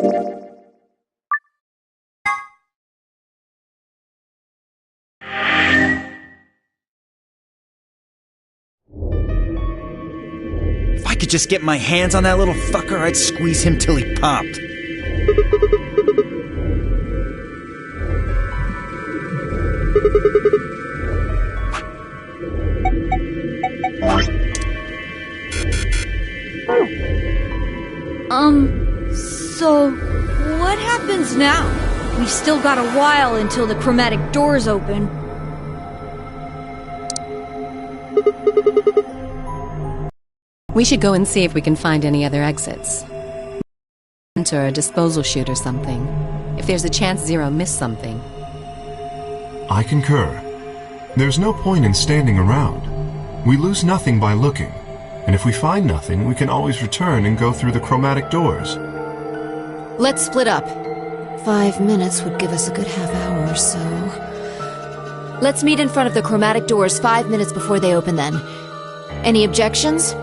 If I could just get my hands on that little fucker, I'd squeeze him till he popped. So what happens now? We've still got a while until the chromatic doors open. We should go and see if we can find any other exits. Or a disposal chute or something. If there's a chance Zero missed something. I concur. There's no point in standing around. We lose nothing by looking. And if we find nothing, we can always return and go through the chromatic doors. Let's split up. 5 minutes would give us a good half hour or so. Let's meet in front of the chromatic doors 5 minutes before they open then. Any objections?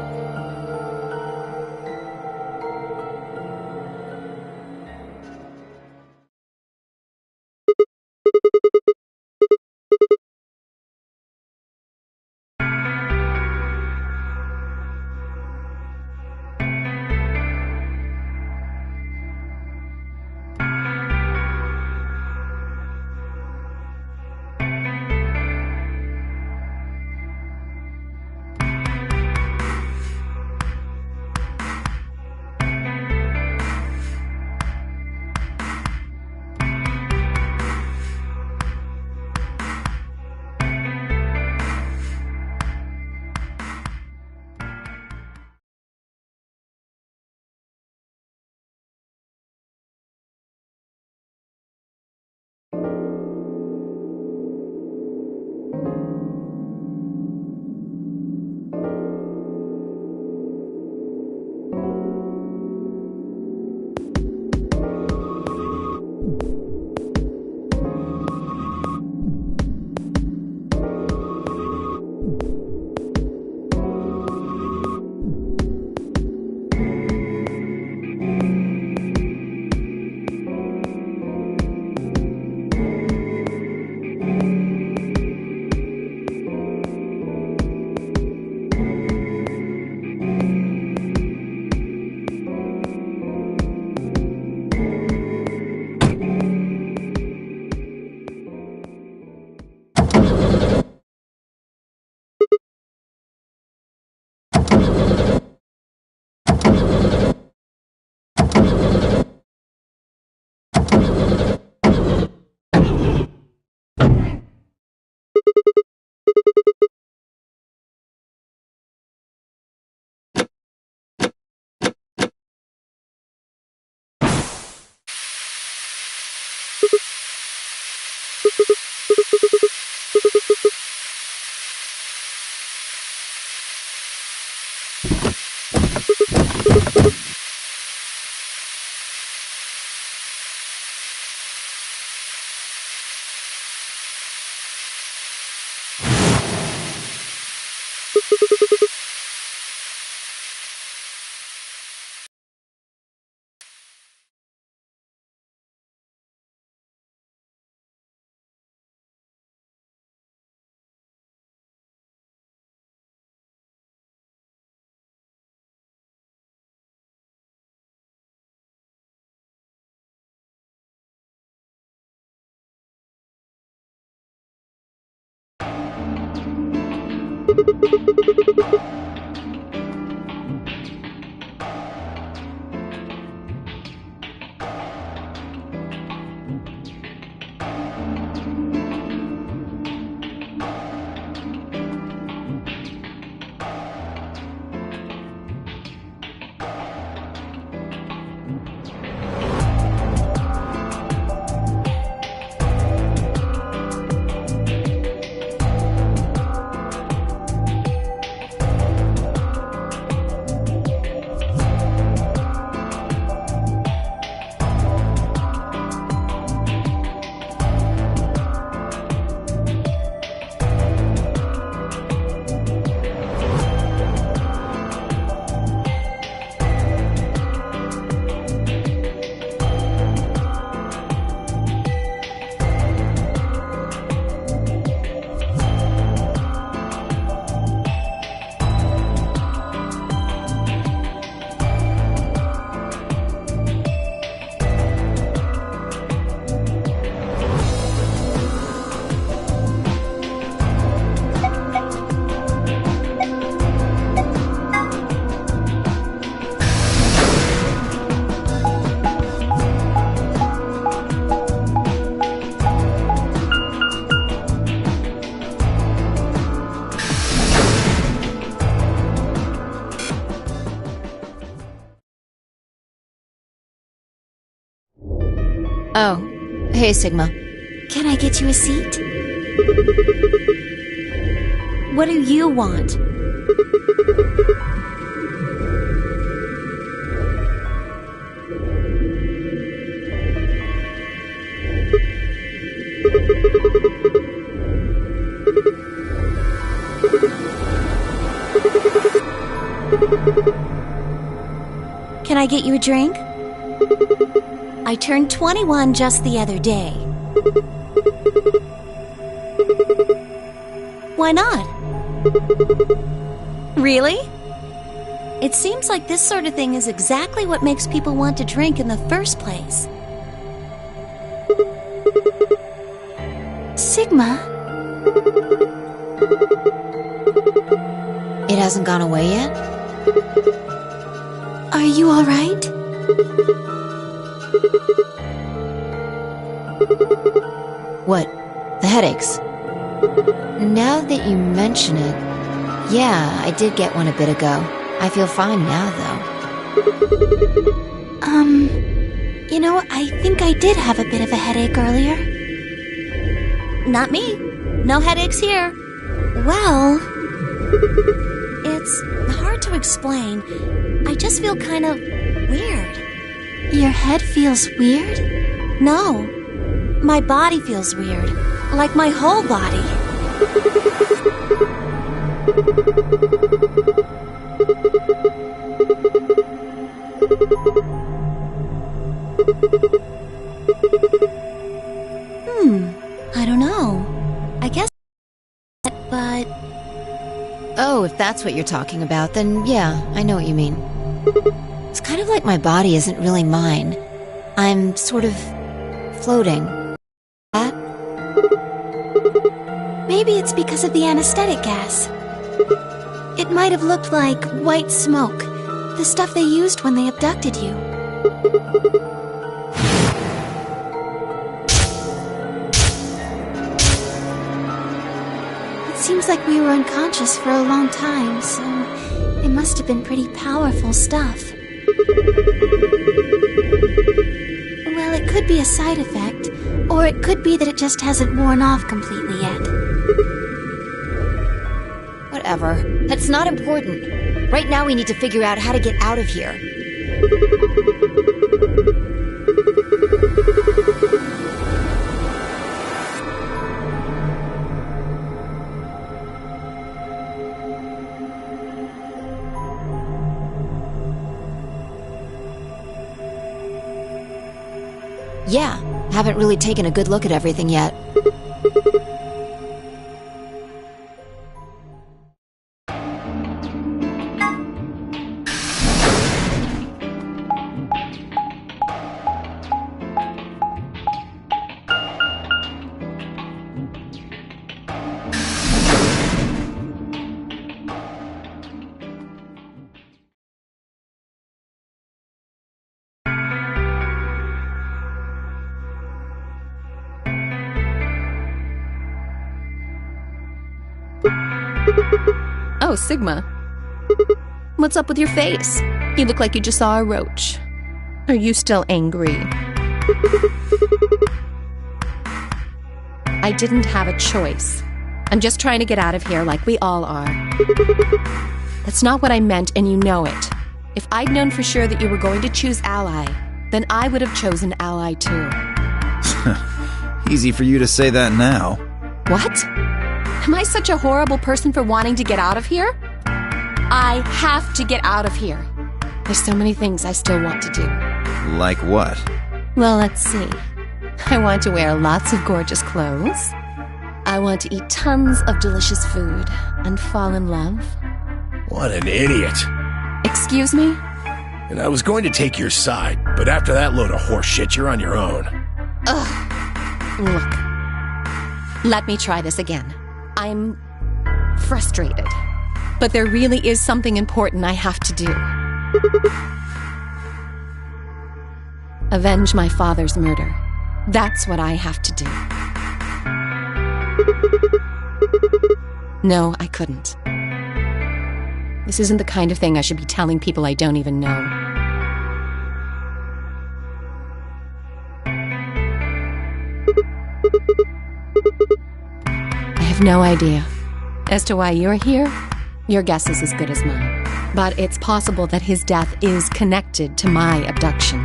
Oh, hey, Sigma. Can I get you a seat? What do you want? Can I get you a drink? I turned 21 just the other day. Why not? Really? It seems like this sort of thing is exactly what makes people want to drink in the first place. Sigma? It hasn't gone away yet? Are you alright? What? The headaches? Now that you mention it, yeah, I did get one a bit ago. I feel fine now, though. You know, I think I did have a bit of a headache earlier. Not me. No headaches here. Well, it's hard to explain. I just feel kind of weird. Your head feels weird? No. My body feels weird. Like my whole body. I don't know. I guess, but... Oh, if that's what you're talking about, then yeah, I know what you mean. It's kind of like my body isn't really mine. I'm sort of floating. That? Maybe it's because of the anesthetic gas. It might have looked like white smoke, the stuff they used when they abducted you. It seems like we were unconscious for a long time, so it must have been pretty powerful stuff. Well, it could be a side effect, or it could be that it just hasn't worn off completely yet. Whatever. That's not important. Right now we need to figure out how to get out of here. Yeah, haven't really taken a good look at everything yet. Oh, Sigma. What's up with your face? You look like you just saw a roach. Are you still angry? I didn't have a choice. I'm just trying to get out of here like we all are. That's not what I meant, and you know it. If I'd known for sure that you were going to choose Ally, then I would have chosen Ally too. Easy for you to say that now. What? Am I such a horrible person for wanting to get out of here? I have to get out of here. There's so many things I still want to do. Like what? Well, let's see. I want to wear lots of gorgeous clothes. I want to eat tons of delicious food and fall in love. What an idiot. Excuse me? And I was going to take your side, but after that load of horse shit, you're on your own. Ugh. Look. Let me try this again. I'm frustrated. But there really is something important I have to do. Avenge my father's murder. That's what I have to do. No, I couldn't. This isn't the kind of thing I should be telling people I don't even know. have no idea. As to why you're here, your guess is as good as mine. But it's possible that his death is connected to my abduction.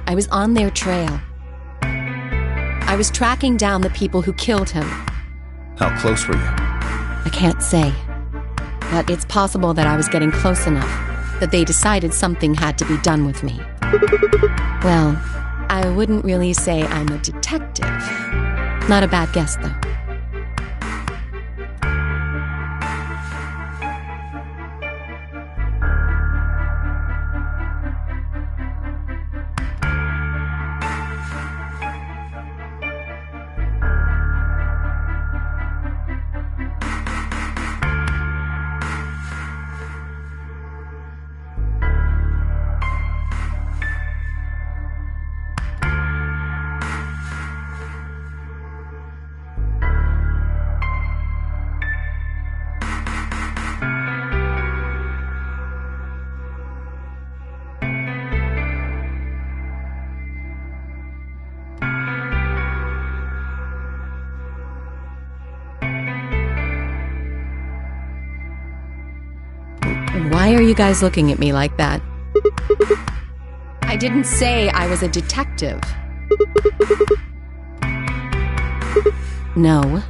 I was on their trail. I was tracking down the people who killed him. How close were you? I can't say. But it's possible that I was getting close enough that they decided something had to be done with me. Well, I wouldn't really say I'm a detective. Not a bad guess, though. Why are you guys looking at me like that? I didn't say I was a detective. No.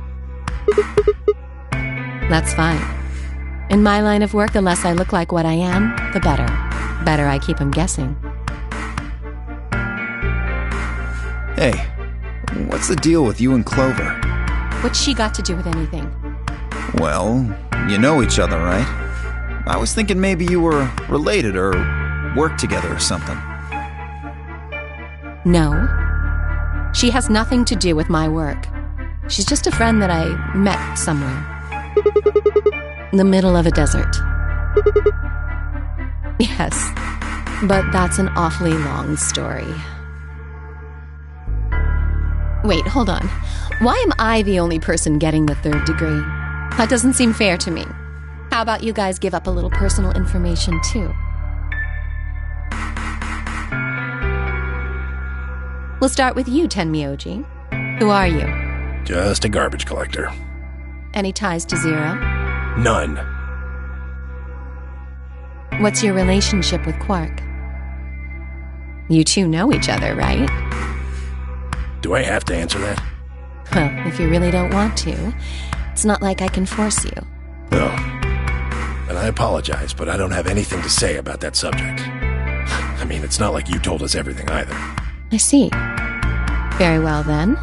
That's fine. In my line of work, the less I look like what I am, the better. Better I keep them guessing. Hey, what's the deal with you and Clover? What's she got to do with anything? Well, you know each other, right? I was thinking maybe you were related or worked together or something. No. She has nothing to do with my work. She's just a friend that I met somewhere. In the middle of a desert. Yes, but that's an awfully long story. Wait, hold on. Why am I the only person getting the 3rd degree? That doesn't seem fair to me. How about you guys give up a little personal information, too? We'll start with you, Tenmyoji. Who are you? Just a garbage collector. Any ties to Zero? None. What's your relationship with Quark? You two know each other, right? Do I have to answer that? Well, if you really don't want to, it's not like I can force you. No. And I apologize, but I don't have anything to say about that subject. I mean, it's not like you told us everything either. I see. Very well, then.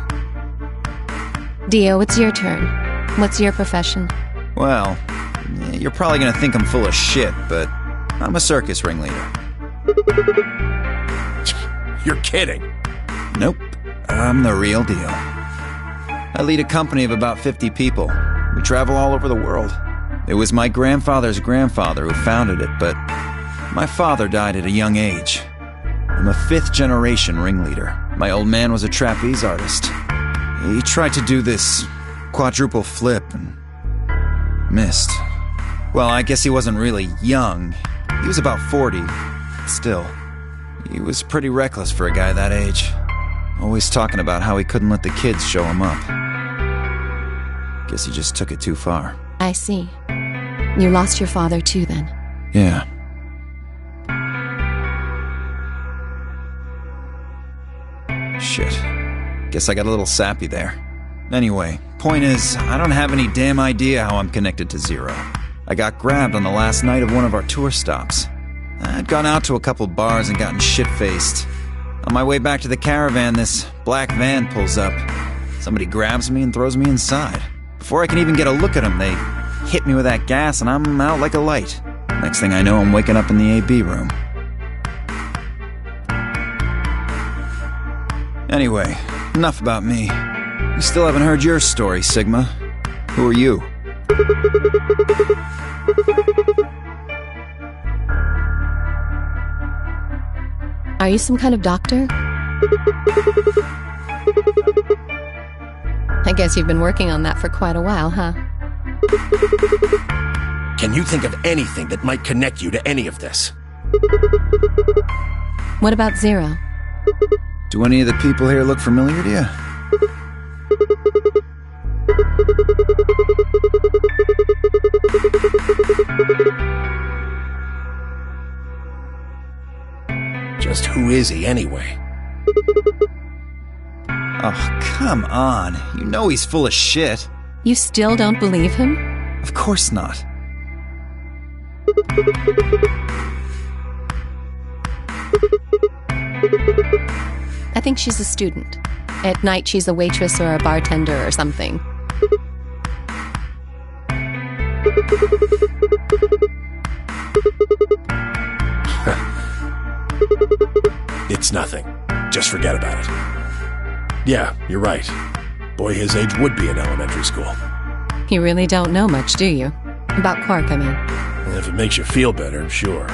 Dio, it's your turn. What's your profession? Well, you're probably gonna think I'm full of shit, but I'm a circus ringleader. You're kidding. Nope, I'm the real deal. I lead a company of about 50 people. We travel all over the world. It was my grandfather's grandfather who founded it, but my father died at a young age. I'm a 5th-generation ringleader. My old man was a trapeze artist. He tried to do this quadruple flip and missed. Well, I guess he wasn't really young. He was about 40. Still, he was pretty reckless for a guy that age. Always talking about how he couldn't let the kids show him up. Guess he just took it too far. I see. You lost your father too, then? Yeah. Shit. Guess I got a little sappy there. Anyway, point is, I don't have any damn idea how I'm connected to Zero. I got grabbed on the last night of one of our tour stops. I'd gone out to a couple bars and gotten shit-faced. On my way back to the caravan, this black van pulls up. Somebody grabs me and throws me inside. Before I can even get a look at them, they hit me with that gas and I'm out like a light. Next thing I know, I'm waking up in the AB room. Anyway, enough about me. We still haven't heard your story, Sigma. Who are you? Are you some kind of doctor? I guess you've been working on that for quite a while, huh? Can you think of anything that might connect you to any of this? What about Zero? Do any of the people here look familiar to you? who is he anyway? Oh, come on. You know he's full of shit. You still don't believe him? Of course not. I think she's a student. At night, she's a waitress or a bartender or something. It's nothing. Just forget about it. Yeah, you're right. Boy his age would be in elementary school. You really don't know much, do you? About Quark, I mean. And if it makes you feel better, sure.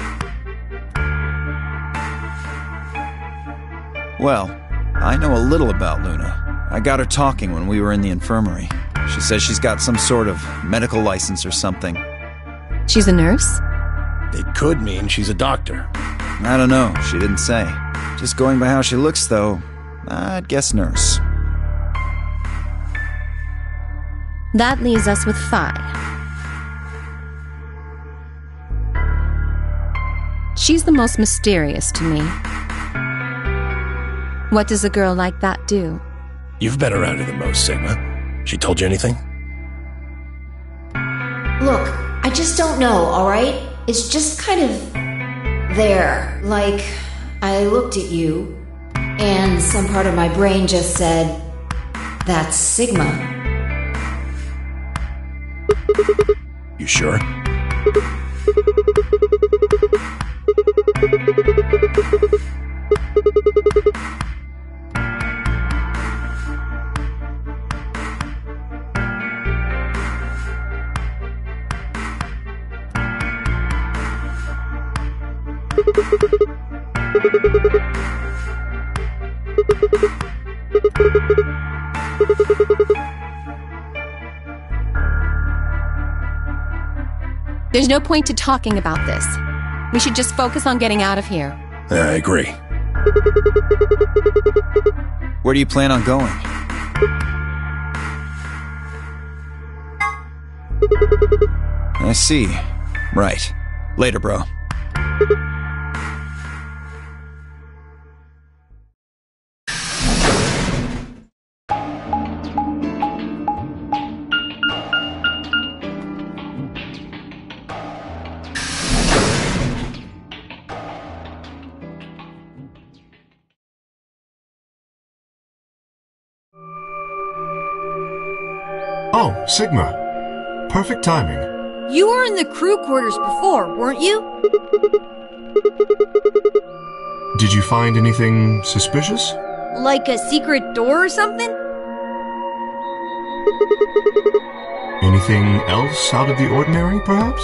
Well, I know a little about Luna. I got her talking when we were in the infirmary. She says she's got some sort of medical license or something. She's a nurse? It could mean she's a doctor. I don't know. She didn't say. Just going by how she looks, though, I'd guess nurse. That leaves us with 5. She's the most mysterious to me. What does a girl like that do? You've been around her the most, Sigma. She told you anything? Look, I just don't know, alright? It's just kind of there. Like, I looked at you, and some part of my brain just said, that's Sigma. You sure? There's no point to talking about this. We should just focus on getting out of here. I agree. Where do you plan on going? I see. Right. Later, bro. Oh, Sigma. Perfect timing. You were in the crew quarters before, weren't you? Did you find anything suspicious? Like a secret door or something? Anything else out of the ordinary, perhaps?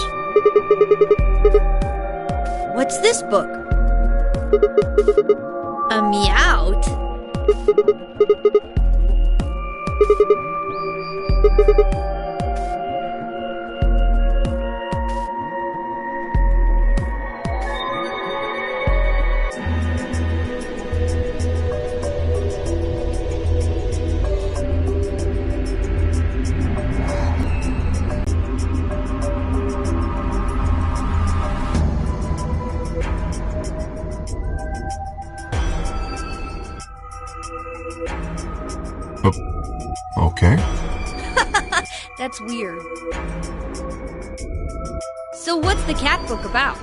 What's this book? A Meowth? Okay. That's weird. So what's the cat book about?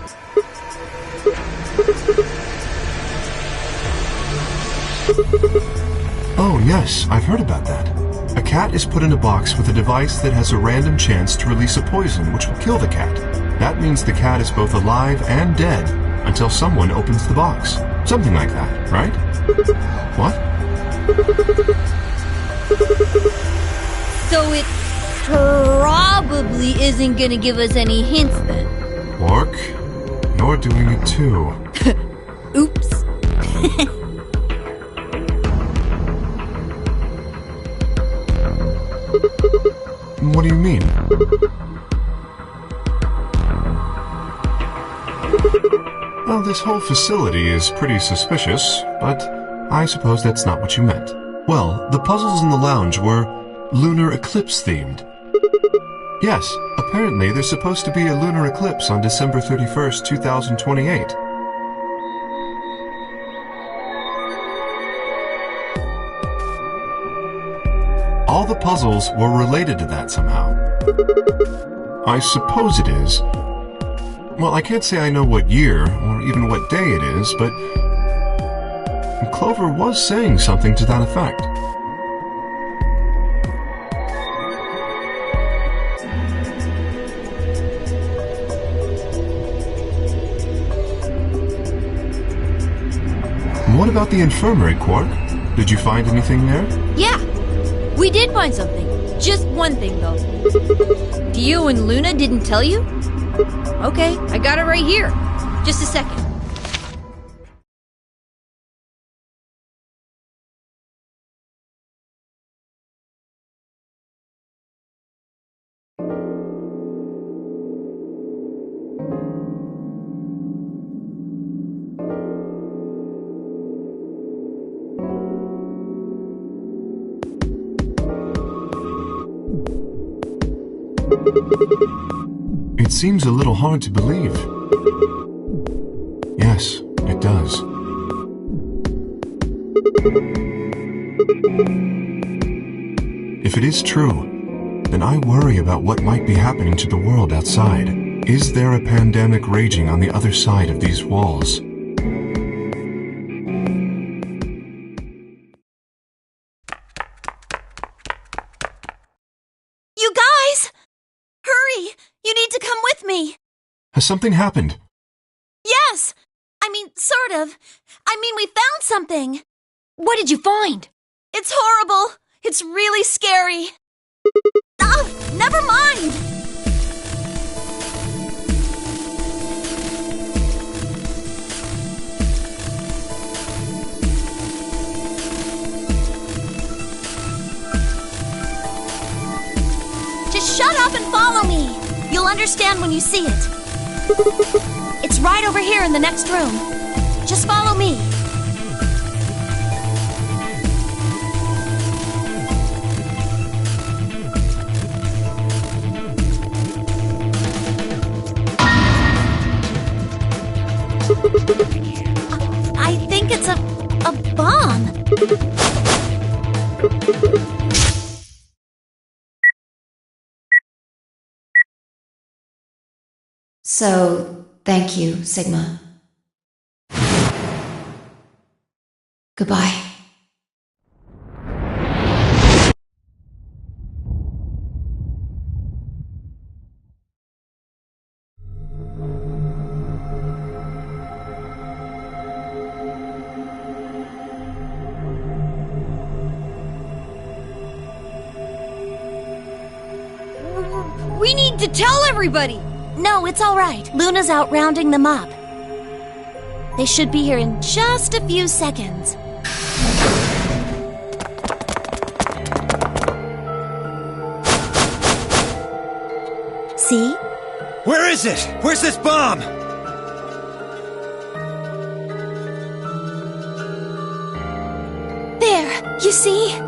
Oh, yes, I've heard about that. A cat is put in a box with a device that has a random chance to release a poison which will kill the cat. That means the cat is both alive and dead until someone opens the box. Something like that, right? What? So it probably isn't gonna give us any hints then. Quark, you're doing it too. Oops. What do you mean? Well, this whole facility is pretty suspicious, but I suppose that's not what you meant. Well, the puzzles in the lounge were lunar eclipse themed. Yes, apparently there's supposed to be a lunar eclipse on December 31st, 2028. all the puzzles were related to that somehow. I suppose it is. Well, I can't say I know what year, or even what day it is, but Clover was saying something to that effect. What about the infirmary, Quark? Did you find anything there? Yeah, we did find something. Just one thing, though. Dio and Luna didn't tell you? Okay, I got it right here. Just a second. It seems a little hard to believe. Yes, it does. If it is true, then I worry about what might be happening to the world outside. Is there a pandemic raging on the other side of these walls? You guys! Hurry! You need to come with me! Has something happened? Yes! Sort of. We found something. What did you find? It's horrible. It's really scary. Oh, never mind! Just shut up and follow me. You'll understand when you see it. It's right over here in the next room. Just follow me. I think it's a bomb. So, thank you, Sigma. Goodbye. We need to tell everybody! No, it's all right. Luna's out rounding them up. They should be here in just a few seconds. See? Where is it? Where's this bomb? There, you see?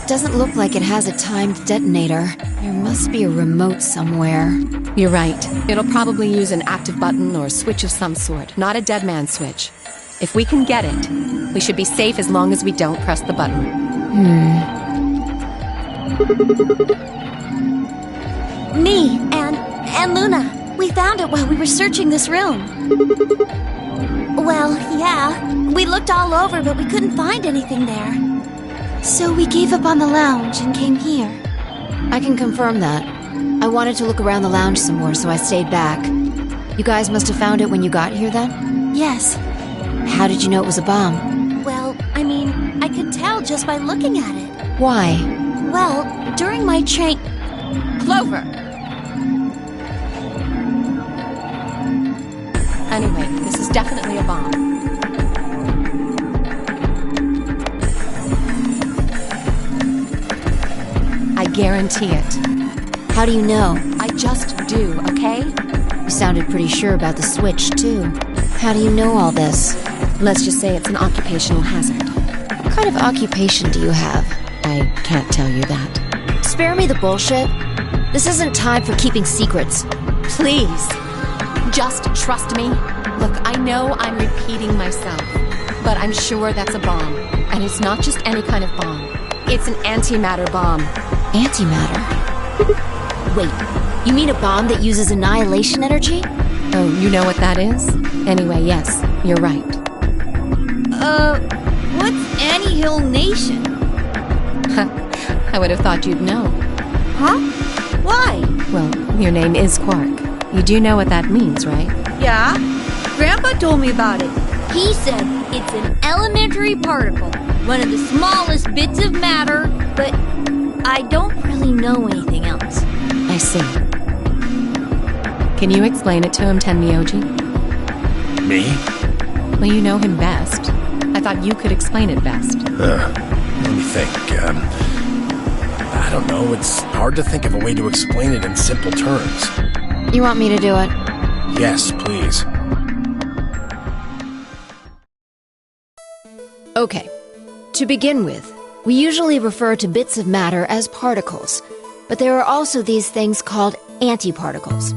Doesn't look like it has a timed detonator. There must be a remote somewhere. You're right. It'll probably use an active button or switch of some sort, not a dead man switch. If we can get it, we should be safe as long as we don't press the button. Me and Luna. We found it while we were searching this room. Well, yeah. We looked all over, but we couldn't find anything there. So we gave up on the lounge and came here. I can confirm that. I wanted to look around the lounge some more, so I stayed back. You guys must have found it when you got here then? Yes. How did you know it was a bomb? Well, I could tell just by looking at it. Why? Well, during my train... Clover! Anyway, this is definitely a bomb. I guarantee it. How do you know? I just do, okay? You sounded pretty sure about the switch, too. How do you know all this? Let's just say it's an occupational hazard. What kind of occupation do you have? I can't tell you that. spare me the bullshit. This isn't time for keeping secrets. Please, just trust me. Look, I know I'm repeating myself, but I'm sure that's a bomb. And it's not just any kind of bomb. It's an antimatter bomb. Antimatter? Wait, you mean a bomb that uses annihilation energy? Oh, you know what that is? Anyway, yes, you're right. What's Annihil Nation? I would have thought you'd know. Huh? Why? Well, your name is Quark. You do know what that means, right? Yeah? Grandpa told me about it. He said it's an elementary particle, one of the smallest bits of matter, but I don't really know anything else. I see. Can you explain it to him, Tenmyoji? Me? Well, you know him best. I thought you could explain it best. Let me think. I don't know. It's hard to think of a way to explain it in simple terms. You want me to do it? Yes, please. Okay. To begin with, we usually refer to bits of matter as particles, but there are also these things called antiparticles.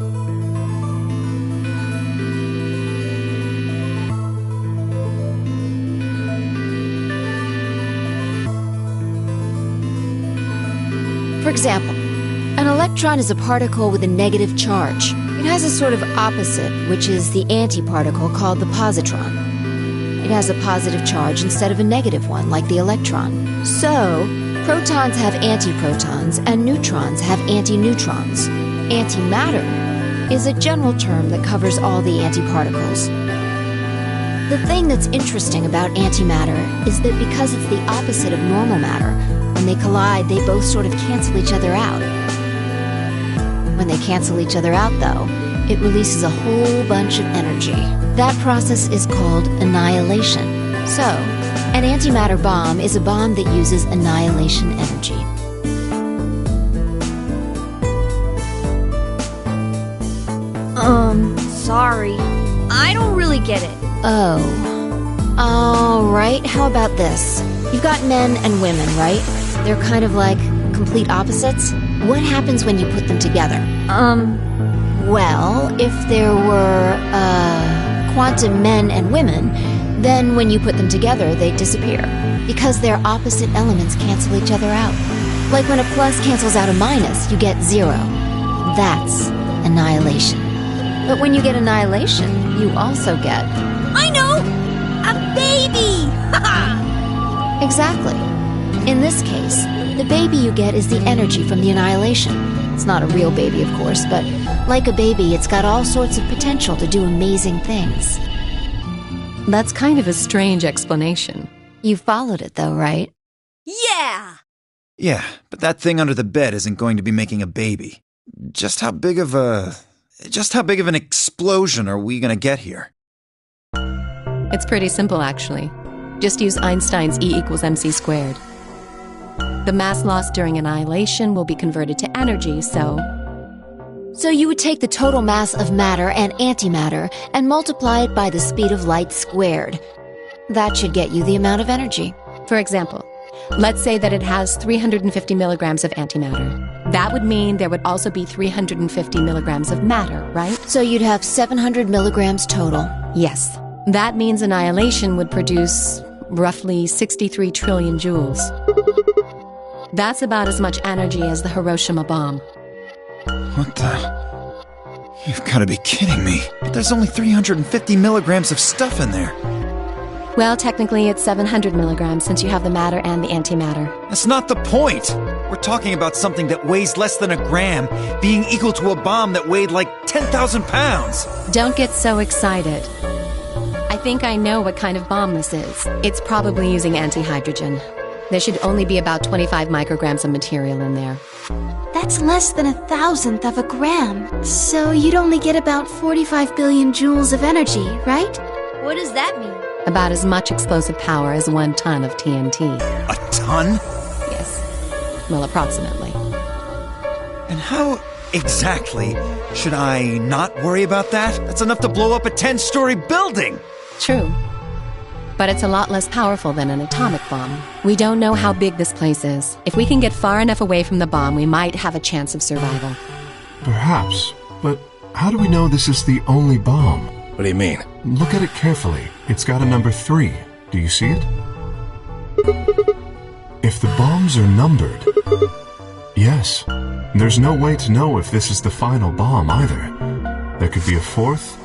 For example, an electron is a particle with a negative charge. It has a sort of opposite, which is the antiparticle called the positron. It has a positive charge instead of a negative one, like the electron. So, protons have antiprotons and neutrons have antineutrons. Antimatter is a general term that covers all the antiparticles. The thing that's interesting about antimatter is that because it's the opposite of normal matter, when they collide, they both sort of cancel each other out. When they cancel each other out, though, it releases a whole bunch of energy. That process is called annihilation. So, an antimatter bomb is a bomb that uses annihilation energy. Sorry. I don't really get it. Oh. Alright, how about this? You've got men and women, right? They're kind of like complete opposites. What happens when you put them together? Well, if there were, quantum men and women, then when you put them together, they disappear. Because their opposite elements cancel each other out. Like when a plus cancels out a minus, you get 0. That's annihilation. But when you get annihilation, you also get... I know! A baby! Exactly. In this case, the baby you get is the energy from the annihilation. It's not a real baby, of course, but like a baby, it's got all sorts of potential to do amazing things. That's kind of a strange explanation. You followed it, though, right? Yeah! Yeah, but that thing under the bed isn't going to be making a baby. Just how big of an explosion are we going to get here? It's pretty simple, actually. Just use Einstein's E equals mc squared. The mass lost during annihilation will be converted to energy, so you would take the total mass of matter and antimatter and multiply it by the speed of light squared. That should get you the amount of energy. For example, let's say that it has 350 milligrams of antimatter. That would mean there would also be 350 milligrams of matter, right? So you'd have 700 milligrams total. Yes. That means annihilation would produce roughly 63 trillion joules. That's about as much energy as the Hiroshima bomb. What the... You've got to be kidding me. But there's only 350 milligrams of stuff in there. Well, technically it's 700 milligrams since you have the matter and the antimatter. That's not the point. We're talking about something that weighs less than a gram being equal to a bomb that weighed like 10,000 pounds. Don't get so excited. I think I know what kind of bomb this is. It's probably using antihydrogen. There should only be about 25 micrograms of material in there. That's less than 1,000th of a gram. So you'd only get about 45 billion joules of energy, right? What does that mean? About as much explosive power as 1 ton of TNT. A ton? Yes. Well, approximately. And how exactly should I not worry about that? That's enough to blow up a 10-story building! True. But it's a lot less powerful than an atomic bomb. We don't know how big this place is. If we can get far enough away from the bomb, we might have a chance of survival. Perhaps, but how do we know this is the only bomb? What do you mean? Look at it carefully. It's got a number 3. Do you see it? If the bombs are numbered... Yes. There's no way to know if this is the final bomb either. There could be a 4th,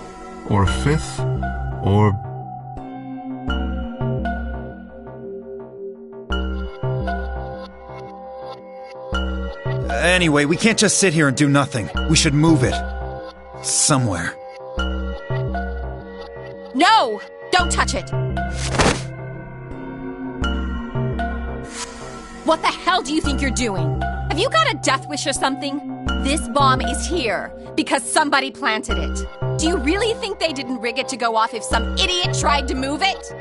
or a 5th, or... Anyway, we can't just sit here and do nothing. We should move it. Somewhere. No! Don't touch it! What the hell do you think you're doing? Have you got a death wish or something? This bomb is here because somebody planted it. Do you really think they didn't rig it to go off if some idiot tried to move it?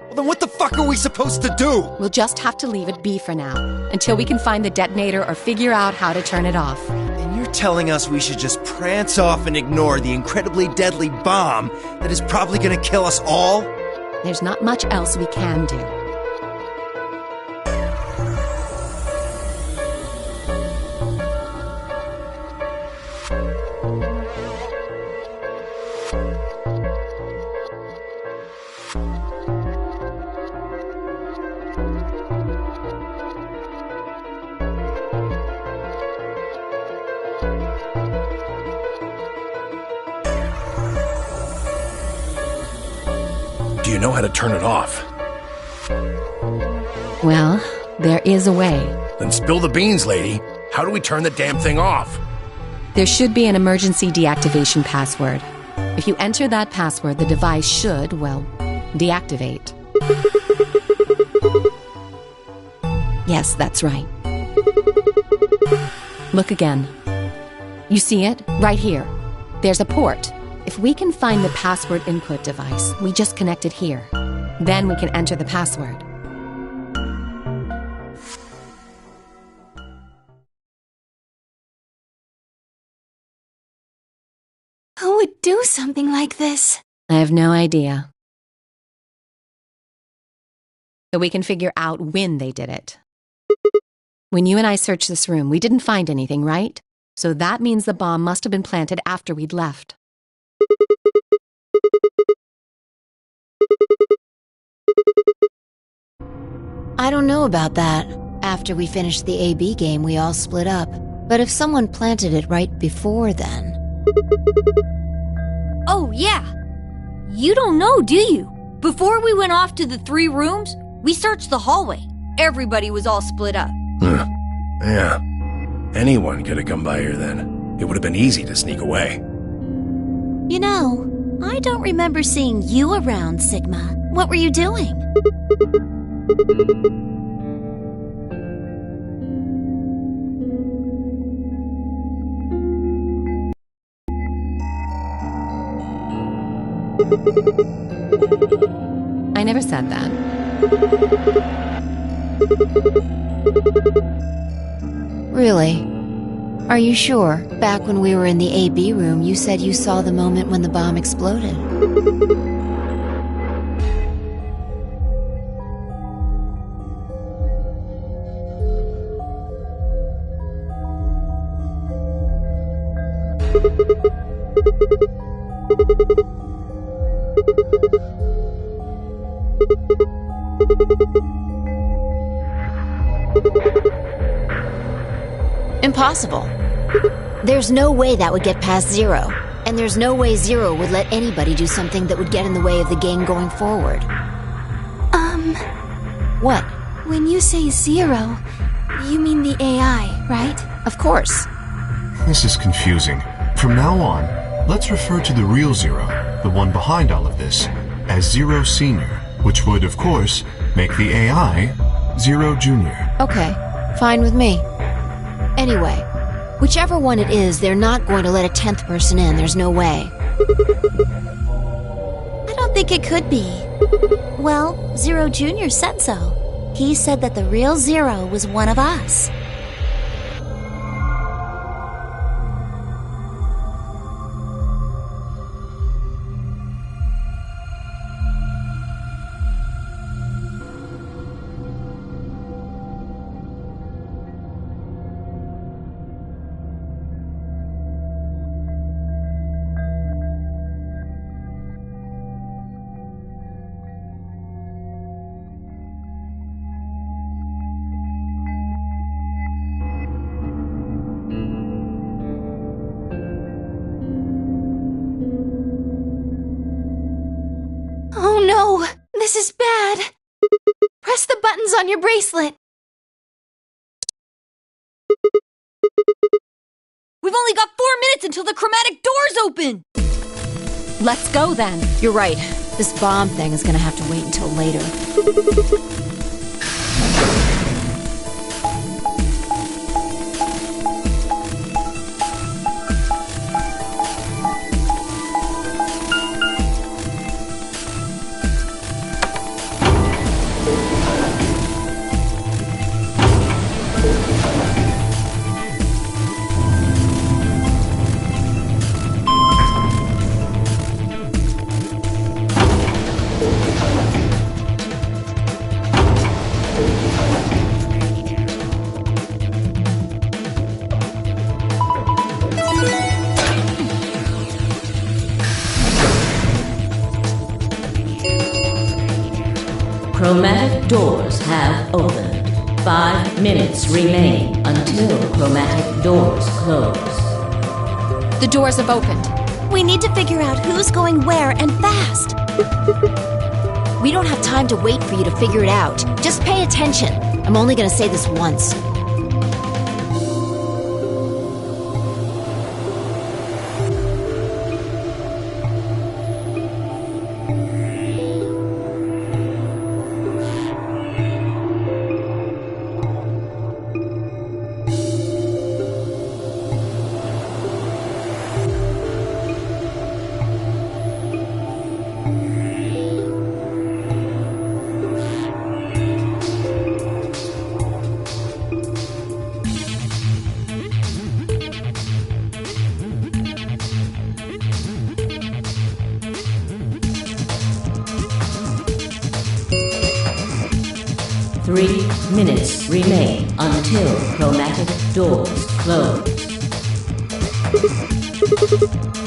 Well, then what the fuck are we supposed to do? We'll just have to leave it be for now, until we can find the detonator or figure out how to turn it off. And you're telling us we should just prance off and ignore the incredibly deadly bomb that is probably gonna kill us all? There's not much else we can do. Do you know how to turn it off? Well, there is a way. Then spill the beans, lady. How do we turn the damn thing off? There should be an emergency deactivation password. If you enter that password, the device should, well, deactivate. Yes, that's right. Look again. You see it? Right here. There's a port. If we can find the password input device, we just connect it here. Then we can enter the password. Who would do something like this? I have no idea. But we can figure out when they did it. When you and I searched this room, we didn't find anything, right? So that means the bomb must have been planted after we'd left. I don't know about that. After we finished the AB game, we all split up. But if someone planted it right before then... Oh, yeah. You don't know, do you? Before we went off to the 3 rooms, we searched the hallway. Everybody was all split up. Yeah. Anyone could have come by here then. It would have been easy to sneak away. You know, I don't remember seeing you around, Sigma. What were you doing? I never said that. Really? Are you sure? Back when we were in the AB room, you said you saw the moment when the bomb exploded. Impossible. There's no way that would get past Zero. And there's no way Zero would let anybody do something that would get in the way of the game going forward. What? When you say Zero, you mean the AI, right? Of course. This is confusing. From now on, let's refer to the real Zero, the one behind all of this, as Zero Senior, which would, of course, make the AI Zero Junior. Okay, fine with me. Anyway, whichever one it is, they're not going to let a 10th person in. There's no way. I don't think it could be. Well, Zero Jr. said so. He said that the real Zero was one of us. name's on your bracelet. We've only got 4 minutes until the chromatic doors open! Let's go then. You're right. This bomb thing is gonna have to wait until later. 'Chromatic doors have opened. 5 minutes remain until chromatic doors close. The doors have opened. We need to figure out who's going where and fast. We don't have time to wait for you to figure it out. Just pay attention. I'm only gonna say this once. Three minutes remain until chromatic doors close.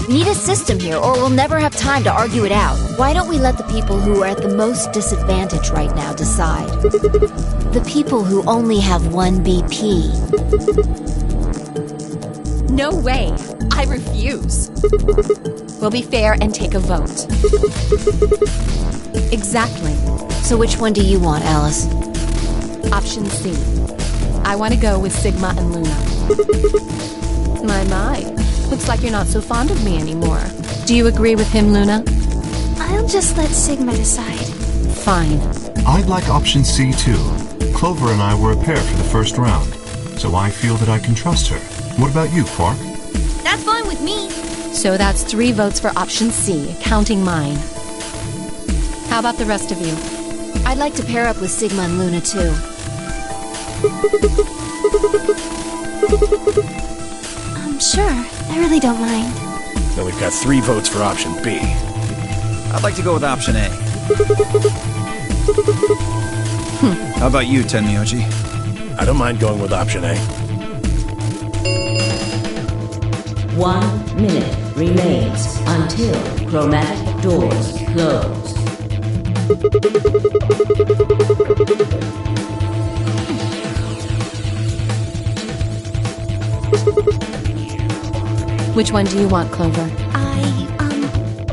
We need a system here, or we'll never have time to argue it out. Why don't we let the people who are at the most disadvantage right now decide? The people who only have 1 BP. No way. I refuse. We'll be fair and take a vote. Exactly. So which one do you want, Alice? Option C. I want to go with Sigma and Luna. My. Looks like you're not so fond of me anymore. Do you agree with him, Luna? I'll just let Sigma decide. Fine. I'd like option C too. Clover and I were a pair for the first round, so I feel that I can trust her. What about you, Quark? That's fine with me. So that's 3 votes for option C, counting mine. How about the rest of you? I'd like to pair up with Sigma and Luna too. Sure. I really don't mind. Then we've got 3 votes for option B. I'd like to go with option A. How about you, Tenmyoji? I don't mind going with option A. 1 minute remains until chromatic doors close. Which one do you want, Clover?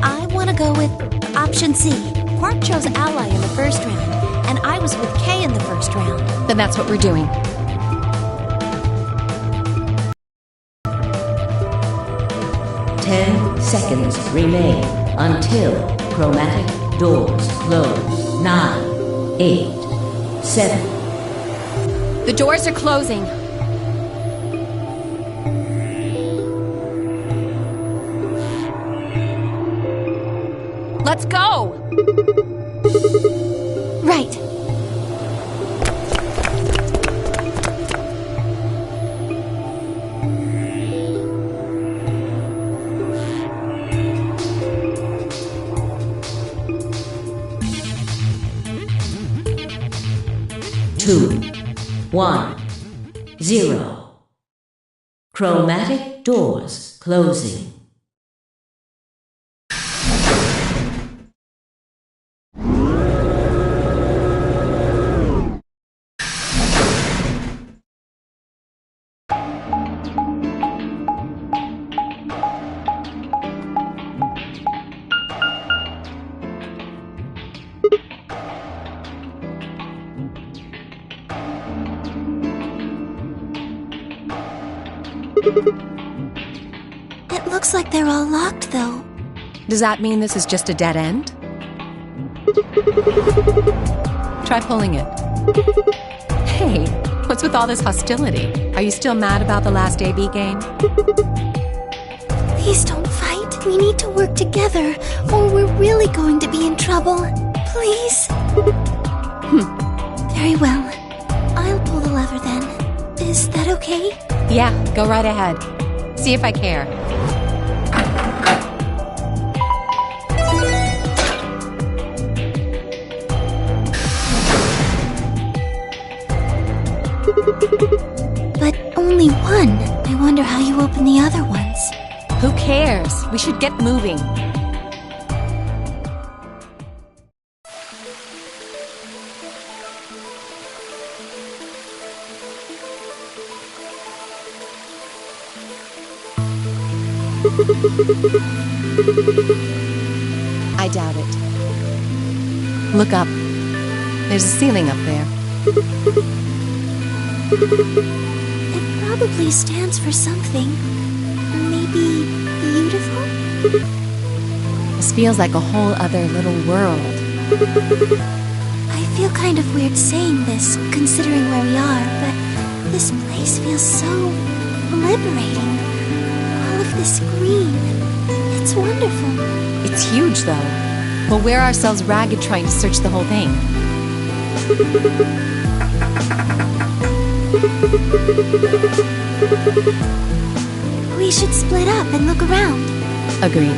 I want to go with option C. Quark chose Ally in the first round, and I was with Kay in the first round. Then that's what we're doing. Seconds remain until chromatic doors close. 9, 8, 7. The doors are closing. Let's go! Right. Two, 1, 0. Chromatic doors closing. It looks like they're all locked, though. Does that mean this is just a dead end? Try pulling it. Hey, what's with all this hostility? Are you still mad about the last AB game? Please don't fight. We need to work together, or we're really going to be in trouble. Please? Very well. I'll pull the lever then. Is that okay? Yeah, go right ahead. See if I care. But only one. I wonder how you open the other ones. Who cares? We should get moving. I doubt it. Look up. There's a ceiling up there. It probably stands for something. Maybe beautiful? This feels like a whole other little world. I feel kind of weird saying this, considering where we are, but this place feels so liberating. All of this green. It's wonderful. It's huge, though. We'll wear ourselves ragged trying to search the whole thing. We should split up and look around. Agreed.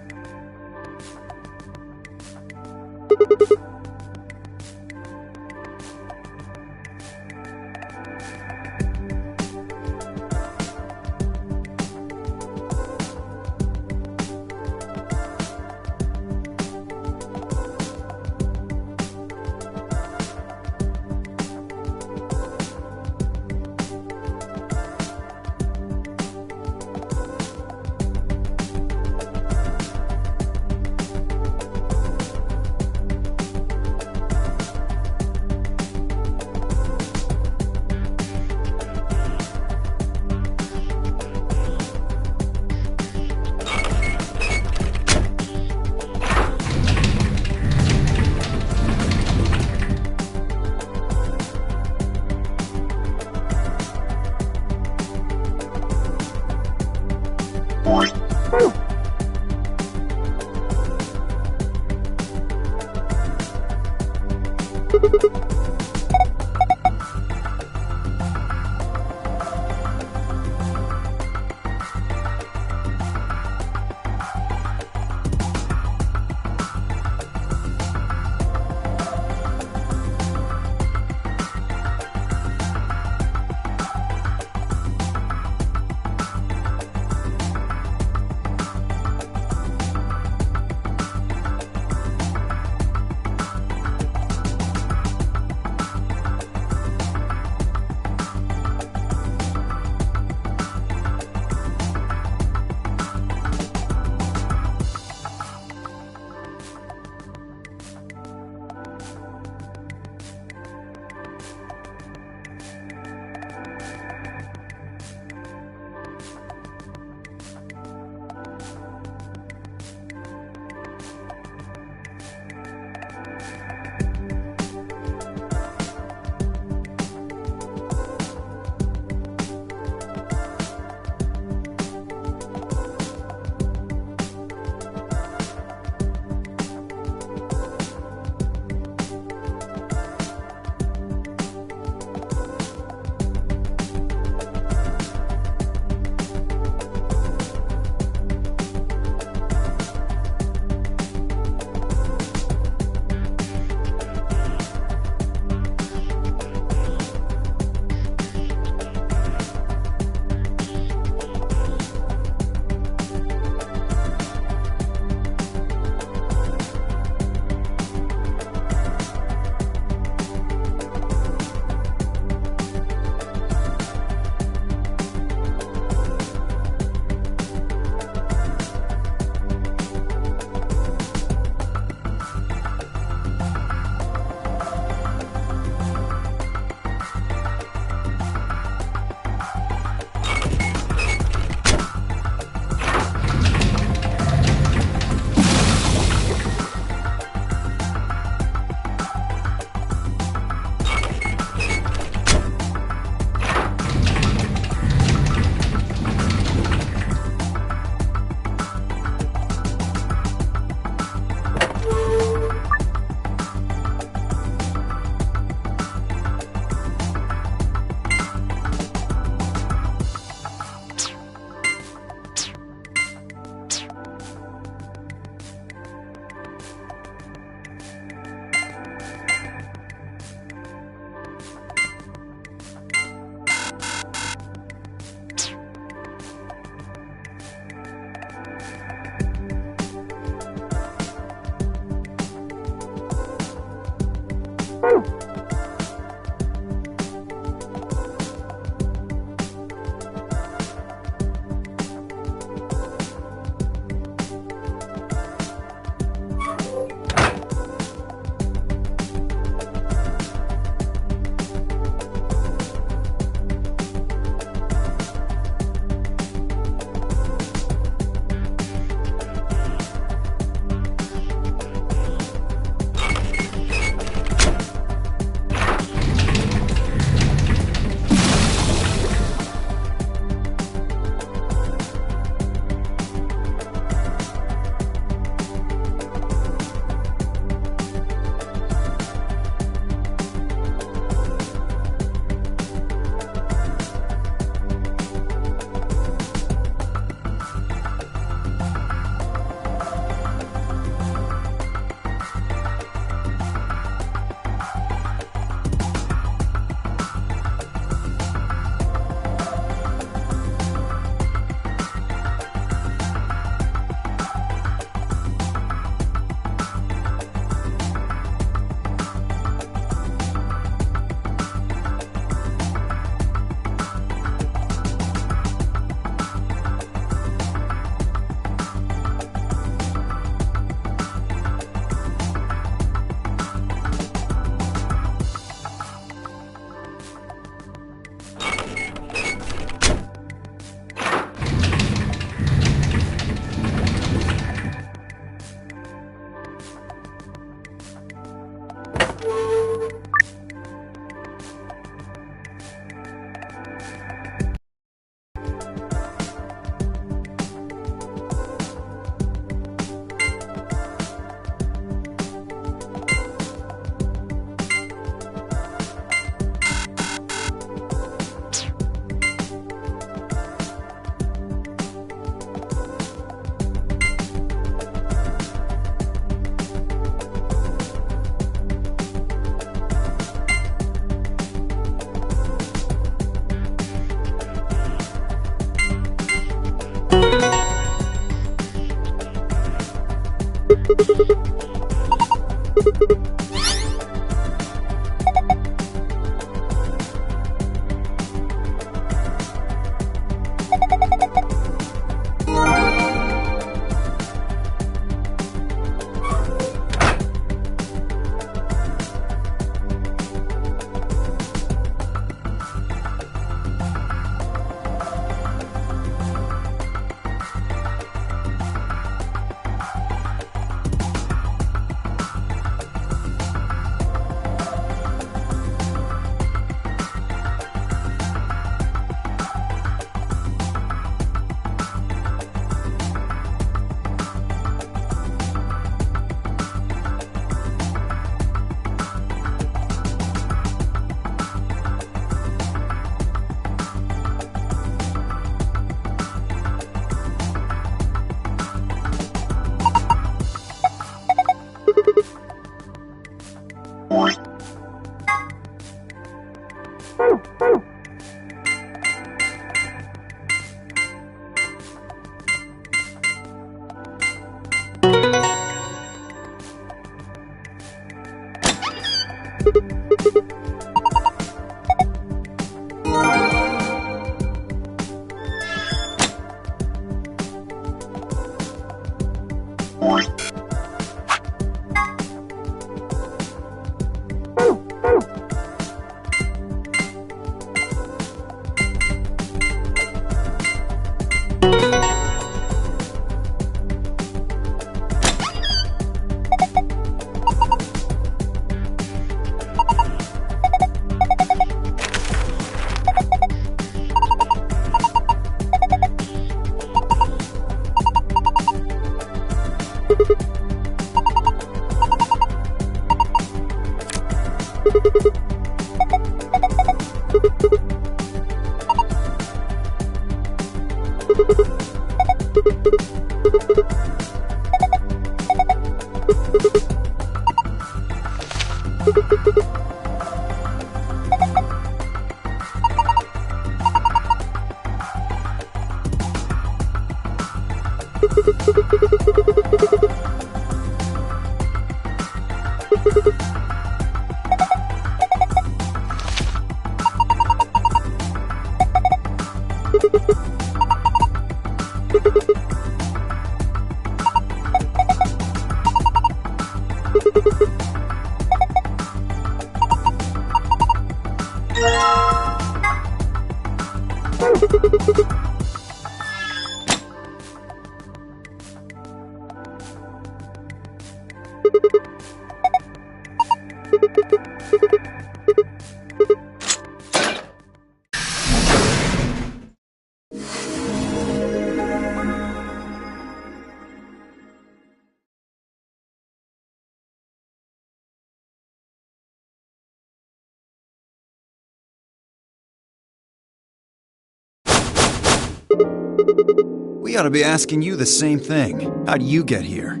We ought to be asking you the same thing. How'd you get here?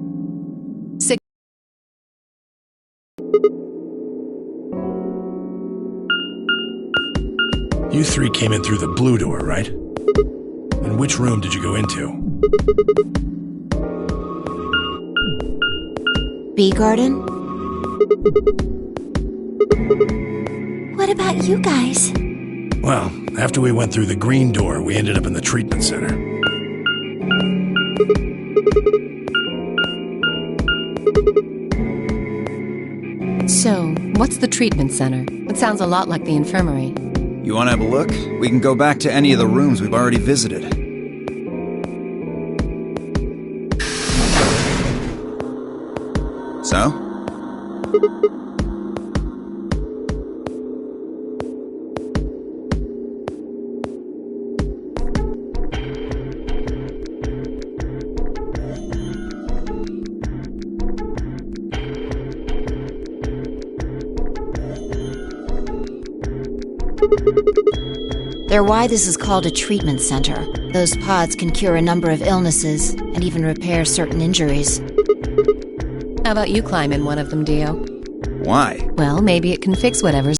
You three came in through the blue door, right? And which room did you go into? Bee garden? What about you guys? Well, after we went through the green door, we ended up in the treatment center. So, what's the treatment center? It sounds a lot like the infirmary. You want to have a look? We can go back to any of the rooms we've already visited. So? They're why this is called a treatment center. Those pods can cure a number of illnesses and even repair certain injuries. How about you climb in one of them, Dio? Why? Well, maybe it can fix whatever's